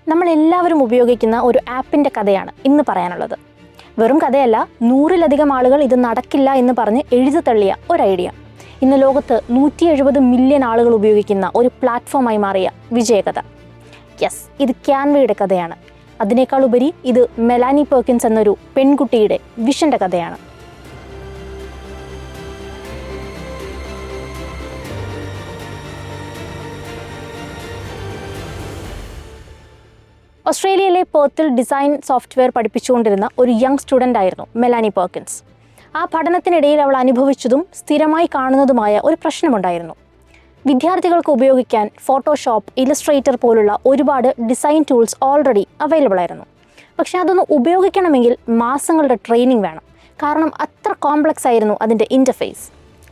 നമ്മളെല്ലാവരും ഉപയോഗിക്കുന്ന ഒരു ആപ്പിൻ്റെ കഥയാണ് ഇന്ന് പറയാനുള്ളത്. വെറും കഥയല്ല, 100-ലധികം ആളുകൾ ഇത് നടക്കില്ല എന്ന് പറഞ്ഞ് എഴുതി തള്ളിയ ഒരു ഐഡിയ. ഇന്ന് ലോകത്ത് 170 മില്യൺ ആളുകൾ ഉപയോഗിക്കുന്ന ഒരു പ്ലാറ്റ്ഫോമായി മാറിയ വിജയകഥ. യെസ്, ഇത് ക്യാൻവയുടെ കഥയാണ്. അതിനേക്കാൾ ഉപരി ഇത് മെലാനി പെർക്കിൻസ് എന്നൊരു പെൺകുട്ടിയുടെ വിഷൻ്റെ കഥയാണ്. ഓസ്ട്രേലിയയിലെ പെർത്തിൽ ഡിസൈൻ സോഫ്റ്റ്വെയർ പഠിപ്പിച്ചുകൊണ്ടിരുന്ന ഒരു യങ് സ്റ്റുഡൻ്റ് ആയിരുന്നു മെലാനി പെർക്കിൻസ്. ആ പഠനത്തിനിടയിൽ അവൾ അനുഭവിച്ചതും സ്ഥിരമായി കാണുന്നതുമായ ഒരു പ്രശ്നമുണ്ടായിരുന്നു. വിദ്യാർത്ഥികൾക്ക് ഉപയോഗിക്കാൻ ഫോട്ടോഷോപ്പ്, ഇലസ്ട്രേറ്റർ പോലുള്ള ഒരുപാട് ഡിസൈൻ ടൂൾസ് ഓൾറെഡി അവൈലബിൾ ആയിരുന്നു. പക്ഷേ അതൊന്ന് ഉപയോഗിക്കണമെങ്കിൽ മാസങ്ങളുടെ ട്രെയിനിങ് വേണം. കാരണം അത്ര കോംപ്ലക്സ് ആയിരുന്നു അതിൻ്റെ ഇൻ്റർഫേസ്.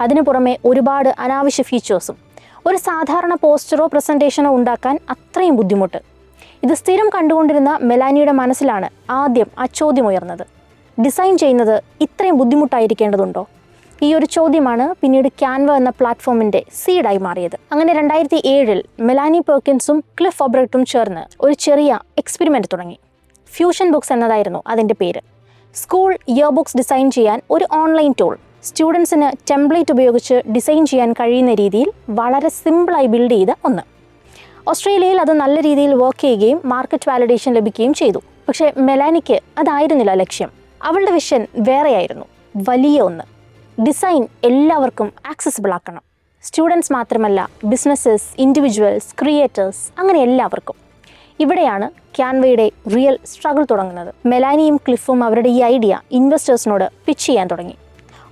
അതിനു പുറമെ ഒരുപാട് അനാവശ്യ ഫീച്ചേഴ്സും. ഒരു സാധാരണ പോസ്റ്ററോ പ്രസൻറ്റേഷനോ ഉണ്ടാക്കാൻ അത്രയും ബുദ്ധിമുട്ട്. ഇത് സ്ഥിരം കണ്ടുകൊണ്ടിരുന്ന മെലാനിയുടെ മനസ്സിലാണ് ആദ്യം ആ ചോദ്യം ഉയർന്നത്. ഡിസൈൻ ചെയ്യുന്നത് ഇത്രയും ബുദ്ധിമുട്ടായിരിക്കേണ്ടതുണ്ടോ? ഈ ഒരു ചോദ്യമാണ് പിന്നീട് ക്യാൻവ എന്ന പ്ലാറ്റ്ഫോമിൻ്റെ സീഡായി മാറിയത്. അങ്ങനെ 2007 മെലാനി പെർക്കിൻസും ക്ലിഫ് ഒബ്രട്ടും ചേർന്ന് ഒരു ചെറിയ എക്സ്പെരിമെൻറ്റ് തുടങ്ങി. ഫ്യൂഷൻ ബുക്സ് എന്നതായിരുന്നു അതിൻ്റെ പേര്. സ്കൂൾ ഇയർ ബുക്സ് ഡിസൈൻ ചെയ്യാൻ ഒരു ഓൺലൈൻ ടൂൾ. സ്റ്റുഡൻസിന് ടെംപ്ലേറ്റ് ഉപയോഗിച്ച് ഡിസൈൻ ചെയ്യാൻ കഴിയുന്ന രീതിയിൽ വളരെ സിമ്പിളായി ബിൽഡ് ചെയ്ത ഒന്ന്. ഓസ്ട്രേലിയയിൽ അത് നല്ല രീതിയിൽ വർക്ക് ചെയ്യുകയും മാർക്കറ്റ് വാലിഡേഷൻ ലഭിക്കുകയും ചെയ്തു. പക്ഷേ മെലാനിക്ക് അതായിരുന്നില്ല ലക്ഷ്യം. അവളുടെ വിഷൻ വേറെയായിരുന്നു. വലിയ ഒന്ന്. ഡിസൈൻ എല്ലാവർക്കും ആക്സസിബിൾ ആക്കണം. സ്റ്റുഡൻസ് മാത്രമല്ല, ബിസിനസ്സസ്, ഇൻഡിവിജ്വൽസ്, ക്രിയേറ്റേഴ്സ്, അങ്ങനെ എല്ലാവർക്കും. ഇവിടെയാണ് ക്യാൻവയുടെ റിയൽ സ്ട്രഗിൾ തുടങ്ങുന്നത്. മെലാനിയും ക്ലിഫും അവരുടെ ഈ ഐഡിയ ഇൻവെസ്റ്റേഴ്സിനോട് പിച്ച് ചെയ്യാൻ തുടങ്ങി.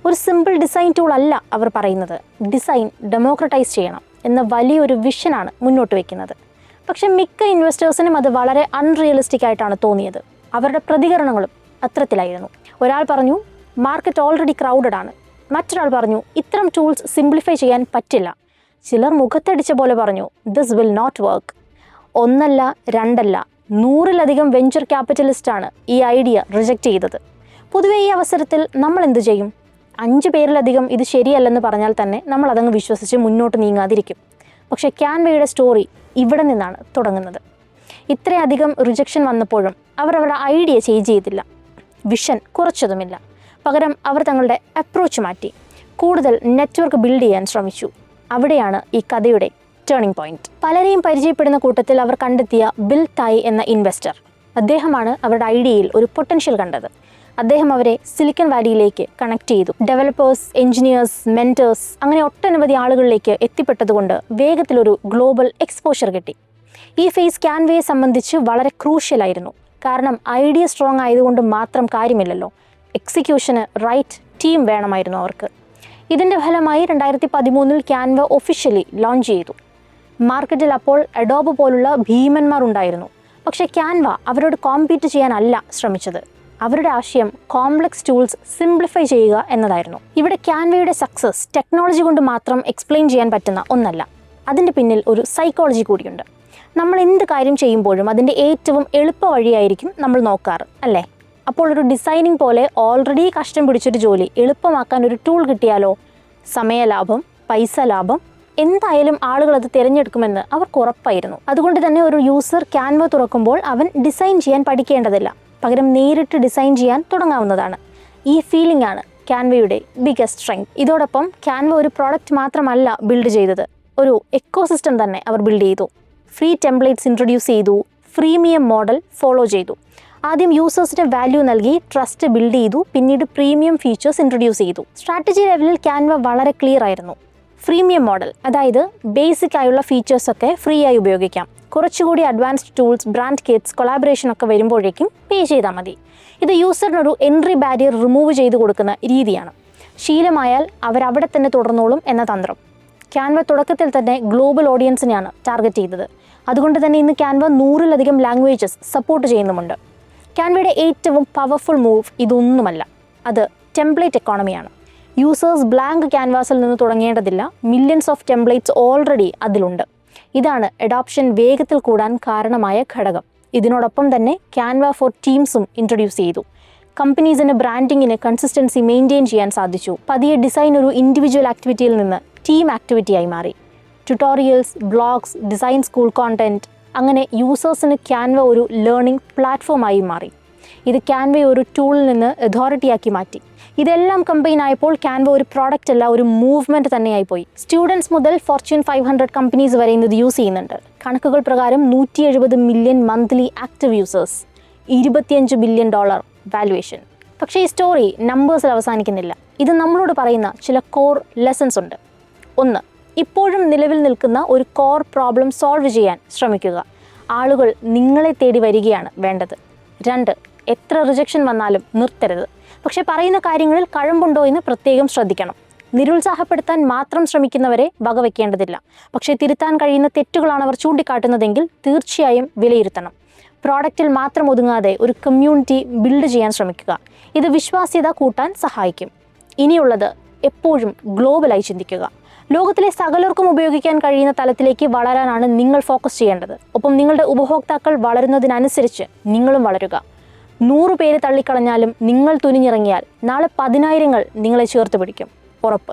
ഒരു സിമ്പിൾ ഡിസൈൻ ടൂൾ അല്ല അവർ പറയുന്നത്, ഡിസൈൻ ഡെമോക്രറ്റൈസ് ചെയ്യണം എന്ന വലിയൊരു വിഷനാണ് മുന്നോട്ട് വയ്ക്കുന്നത്. പക്ഷെ മിക്ക ഇൻവെസ്റ്റേഴ്സിനും അത് വളരെ അൺറിയലിസ്റ്റിക് ആയിട്ടാണ് തോന്നിയത്. അവരുടെ പ്രതികരണങ്ങളും അത്തരത്തിലായിരുന്നു. ഒരാൾ പറഞ്ഞു, മാർക്കറ്റ് ഓൾറെഡി ക്രൗഡഡ് ആണ്. മറ്റൊരാൾ പറഞ്ഞു, ഇത്തരം ടൂൾസ് സിംപ്ലിഫൈ ചെയ്യാൻ പറ്റില്ല. ചിലർ മുഖത്തടിച്ച പോലെ പറഞ്ഞു, ദിസ് വിൽ നോട്ട് വർക്ക്. ഒന്നല്ല, രണ്ടല്ല, 100-ലധികം വെഞ്ചർ ക്യാപിറ്റലിസ്റ്റാണ് ഈ ഐഡിയ റിജക്റ്റ് ചെയ്തത്. പൊതുവെ ഈ അവസരത്തിൽ നമ്മൾ എന്ത് ചെയ്യും? 5 പേരിലധികം ഇത് ശരിയല്ലെന്ന് പറഞ്ഞാൽ തന്നെ നമ്മൾ അതങ്ങ് വിശ്വസിച്ച് മുന്നോട്ട് നീങ്ങാതിരിക്കും. പക്ഷേ ക്യാൻവയുടെ സ്റ്റോറി ഇവിടെ നിന്നാണ് തുടങ്ങുന്നത്. ഇത്രയധികം റിജക്ഷൻ വന്നപ്പോഴും അവർ അവരുടെ ഐഡിയ ചേഞ്ച് ചെയ്തില്ല, വിഷൻ കുറച്ചതുമില്ല. പകരം അവർ തങ്ങളുടെ അപ്രോച്ച് മാറ്റി, കൂടുതൽ നെറ്റ്വർക്ക് ബിൽഡ് ചെയ്യാൻ ശ്രമിച്ചു. അവിടെയാണ് ഈ കഥയുടെ ടേണിംഗ് പോയിന്റ്. പലരെയും പരിചയപ്പെടുന്ന കൂട്ടത്തിൽ അവർ കണ്ടെത്തിയ ബിൽ തായ് എന്ന ഇൻവെസ്റ്റർ. അദ്ദേഹമാണ് അവരുടെ ഐഡിയയിൽ ഒരു പൊട്ടൻഷ്യൽ കണ്ടത്. അദ്ദേഹം അവരെ സിലിക്കൺ വാലിയിലേക്ക് കണക്ട് ചെയ്തു. ഡെവലപ്പേഴ്സ്, എഞ്ചിനീയേഴ്സ്, മെൻറ്റേഴ്സ്, അങ്ങനെ ഒട്ടനവധി ആളുകളിലേക്ക് എത്തിപ്പെട്ടതുകൊണ്ട് വേഗത്തിലൊരു ഗ്ലോബൽ എക്സ്പോഷർ കിട്ടി. ഈ ഫേസ് ക്യാൻവയെ സംബന്ധിച്ച് വളരെ ക്രൂഷ്യലായിരുന്നു. കാരണം ഐഡിയ സ്ട്രോങ് ആയതുകൊണ്ട് മാത്രം കാര്യമില്ലല്ലോ, എക്സിക്യൂഷന് റൈറ്റ് ടീം വേണമായിരുന്നു അവർക്ക്. ഇതിൻ്റെ ഫലമായി 2013 ക്യാൻവ ഒഫീഷ്യലി ലോഞ്ച് ചെയ്തു. മാർക്കറ്റിൽ അപ്പോൾ അഡോബ് പോലുള്ള ഭീമന്മാർ ഉണ്ടായിരുന്നു. പക്ഷേ ക്യാൻവ അവരോട് കോമ്പീറ്റ് ചെയ്യാനല്ല ശ്രമിച്ചത്. അവരുടെ ആശയം കോംപ്ലക്സ് ടൂൾസ് സിംപ്ലിഫൈ ചെയ്യുക എന്നതായിരുന്നു. ഇവിടെ ക്യാൻവയുടെ സക്സസ് ടെക്നോളജി കൊണ്ട് മാത്രം എക്സ്പ്ലെയിൻ ചെയ്യാൻ പറ്റുന്ന ഒന്നല്ല. അതിൻ്റെ പിന്നിൽ ഒരു സൈക്കോളജി കൂടിയുണ്ട്. നമ്മൾ എന്ത് കാര്യം ചെയ്യുമ്പോഴും അതിൻ്റെ ഏറ്റവും എളുപ്പ വഴിയായിരിക്കും നമ്മൾ നോക്കാറ്, അല്ലേ? അപ്പോൾ ഒരു ഡിസൈനിങ് പോലെ ഓൾറെഡി കഷ്ടം പിടിച്ചൊരു ജോലി എളുപ്പമാക്കാൻ ഒരു ടൂൾ കിട്ടിയാലോ? സമയലാഭം, പൈസ ലാഭം, എന്തായാലും ആളുകൾ അത് തിരഞ്ഞെടുക്കുമെന്ന് അവർക്ക് ഉറപ്പായിരുന്നു. അതുകൊണ്ട് തന്നെ ഒരു യൂസർ ക്യാൻവ തുറക്കുമ്പോൾ അവൻ ഡിസൈൻ ചെയ്യാൻ പഠിക്കേണ്ടതില്ല, പകരം നേരിട്ട് ഡിസൈൻ ചെയ്യാൻ തുടങ്ങാവുന്നതാണ്. ഈ ഫീലിംഗ് ആണ് ക്യാൻവയുടെ ബിഗ്ഗസ്റ്റ് സ്ട്രെങ്ത്. ഇതോടൊപ്പം ക്യാൻവ ഒരു പ്രോഡക്റ്റ് മാത്രമല്ല ബിൽഡ് ചെയ്തത്, ഒരു എക്കോസിസ്റ്റം തന്നെ അവർ ബിൽഡ് ചെയ്തു. ഫ്രീ ടെംപ്ലേറ്റ്സ് ഇൻട്രൊഡ്യൂസ് ചെയ്തു, ഫ്രീമിയം മോഡൽ ഫോളോ ചെയ്തു. ആദ്യം യൂസേഴ്സിന് വാല്യൂ നൽകി ട്രസ്റ്റ് ബിൽഡ് ചെയ്തു, പിന്നീട് പ്രീമിയം ഫീച്ചേഴ്സ് ഇൻട്രൊഡ്യൂസ് ചെയ്തു. സ്ട്രാറ്റജി ലെവലിൽ ക്യാൻവ വളരെ ക്ലിയർ ആയിരുന്നു. ഫ്രീമിയം മോഡൽ, അതായത് ബേസിക് ആയുള്ള ഫീച്ചേഴ്സൊക്കെ ഫ്രീ ആയി ഉപയോഗിക്കാം. കുറച്ചുകൂടി advanced tools, brand kits, collaboration ഒക്കെ വരുമ്പോഴേക്കും പേ ചെയ്താൽ മതി. ഇത് യൂസറിനൊരു എൻട്രി ബാരിയർ റിമൂവ് ചെയ്ത് കൊടുക്കുന്ന രീതിയാണ്. ശീലമായാൽ അവരവിടെ തന്നെ തുടർന്നോളും എന്ന തന്ത്രം. ക്യാൻവ തുടക്കത്തിൽ തന്നെ ഗ്ലോബൽ ഓഡിയൻസിനെയാണ് ടാർഗറ്റ് ചെയ്തത്. അതുകൊണ്ട് തന്നെ ഇന്ന് ക്യാൻവ 100-ലധികം ലാംഗ്വേജസ് സപ്പോർട്ട് ചെയ്യുന്നുമുണ്ട്. ക്യാൻവയുടെ ഏറ്റവും പവർഫുൾ മൂവ് ഇതൊന്നുമല്ല, അത് ടെംപ്ലേറ്റ് എക്കോണമിയാണ്. യൂസേഴ്സ് ബ്ലാങ്ക് ക്യാൻവാസിൽ നിന്ന് തുടങ്ങേണ്ടതില്ല, മില്യൺസ് ഓഫ് ടെംപ്ലേറ്റ്സ് ഓൾറെഡി അതിലുണ്ട്. ഇതാണ് അഡോപ്ഷൻ വേഗത്തിൽ കൂടാൻ കാരണമായ ഘടകം. ഇതിനോടൊപ്പം തന്നെ ക്യാൻവ ഫോർ ടീംസും ഇൻട്രൊഡ്യൂസ് ചെയ്തു. കമ്പനീസിന് ബ്രാൻഡിങ്ങിന് കൺസിസ്റ്റൻസി മെയിൻറ്റെയിൻ ചെയ്യാൻ സാധിച്ചു. പതിയെ ഡിസൈൻ ഒരു ഇൻഡിവിജ്വൽ ആക്ടിവിറ്റിയിൽ നിന്ന് ടീം ആക്ടിവിറ്റിയായി മാറി. Tutorials, blogs, design school content, അങ്ങനെ യൂസേഴ്സിന് ക്യാൻവ ഒരു ലേണിംഗ് പ്ലാറ്റ്ഫോമായി മാറി. ഇത് ക്യാൻവയെ ഒരു ടൂളിൽ നിന്ന് അതോറിറ്റിയാക്കി മാറ്റി. ഇതെല്ലാം കമ്പൈൻ ആയപ്പോൾ ക്യാൻവ ഒരു പ്രോഡക്റ്റ് അല്ല, ഒരു മൂവ്മെൻറ്റ് തന്നെയായിപ്പോയി. സ്റ്റുഡൻസ് മുതൽ ഫോർച്യൂൺ 500 കമ്പനീസ് വരെ ഇന്ന് ഇത് യൂസ് ചെയ്യുന്നുണ്ട്. കണക്കുകൾ പ്രകാരം 170 million monthly active users, $25 billion valuation. പക്ഷേ ഈ സ്റ്റോറി നമ്പേഴ്സിൽ അവസാനിക്കുന്നില്ല. ഇത് നമ്മളോട് പറയുന്ന ചില കോർ ലെസൺസ് ഉണ്ട്. 1, ഇപ്പോഴും നിലവിൽ നിൽക്കുന്ന ഒരു കോർ പ്രോബ്ലം സോൾവ് ചെയ്യാൻ ശ്രമിക്കുക. ആളുകൾ നിങ്ങളെ തേടി വരികയാണ് വേണ്ടത്. 2, എത്ര റിജക്ഷൻ വന്നാലും നിർത്തരുത്. പക്ഷേ പറയുന്ന കാര്യങ്ങളിൽ കഴമ്പുണ്ടോ എന്ന് പ്രത്യേകം ശ്രദ്ധിക്കണം. നിരുത്സാഹപ്പെടുത്താൻ മാത്രം ശ്രമിക്കുന്നവരെ വകവെക്കേണ്ടതില്ല. പക്ഷേ തിരുത്താൻ കഴിയുന്ന തെറ്റുകളാണ് അവർ ചൂണ്ടിക്കാട്ടുന്നതെങ്കിൽ തീർച്ചയായും വിലയിരുത്തണം. പ്രോഡക്റ്റിൽ മാത്രം ഒതുങ്ങാതെ ഒരു കമ്മ്യൂണിറ്റി ബിൽഡ് ചെയ്യാൻ ശ്രമിക്കുക. ഇത് വിശ്വാസ്യത കൂട്ടാൻ സഹായിക്കും. ഇനിയുള്ളത് എപ്പോഴും ഗ്ലോബലായി ചിന്തിക്കുക. ലോകത്തിലെ സകലർക്കും ഉപയോഗിക്കാൻ കഴിയുന്ന തലത്തിലേക്ക് വളരാനാണ് നിങ്ങൾ ഫോക്കസ് ചെയ്യേണ്ടത്. ഒപ്പം നിങ്ങളുടെ ഉപഭോക്താക്കൾ വളരുന്നതിനനുസരിച്ച് നിങ്ങളും വളരുക. 100 പേര് തള്ളിക്കളഞ്ഞാലും നിങ്ങൾ തുനിഞ്ഞിറങ്ങിയാൽ നാളെ 10,000 നിങ്ങളെ ചേർത്ത് പിടിക്കും, ഉറപ്പ്.